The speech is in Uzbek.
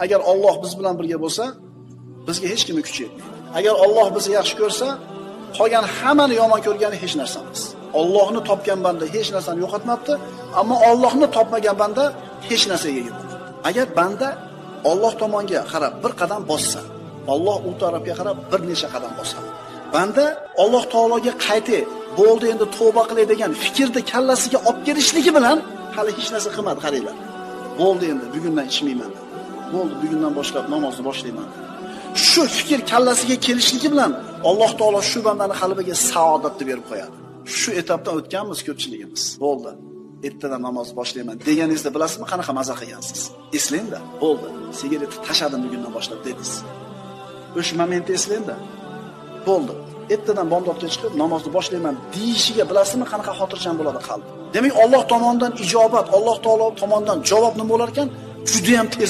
Agar Alloh biz bilan birga bo'lsa, bizga hech kimning kuchi yetmaydi. Agar Alloh bizni yaxshi ko'rsa, qolgan hammani yomon ko'rgani hech narsa emas. Allohni topgan banda hech narsani yo'qotmabdi, ammo Allohni topmagan banda hech narsaga ega bo'ladi. Agar banda Alloh tomonga qarab bir qadam bossa, Alloh u tarafga qarab bir necha qadam bosadi. Banda Alloh taologa qaytay, bo'ldi endi tavba qilay degan fikrni kallasiga olib kelishligi bilan hali hech narsa qilmadi, qaranglar. Bo'ldi endi bugundan ichmayman. Bo'ldi bugundan boshlab namozni boshlayman. Shu fikr kallasiga kelishligi bilan Alloh taolo shu bandani qalbiga saodatni berib qo'yadi. Shu etapdan o'tganmiz ko'pchiligimiz. Bo'ldi. Ertadan namoz boshlayman deganingizda bilasizmi qanaqa maza qilgansiz? Eslang-da. Bo'ldi. Sigaretni tashladim bugundan boshlab dedingiz. O'sha momentni eslang-da. Bo'ldi. Ertadan bomdodga chiqib namozni boshlayman deyishiga bilasizmi qanaqa xotirjam bo'ladi qalb. Demak, Alloh tomonidan ijobat, Alloh taolo tomonidan javob nima bo'lar ekan? Juda ham tez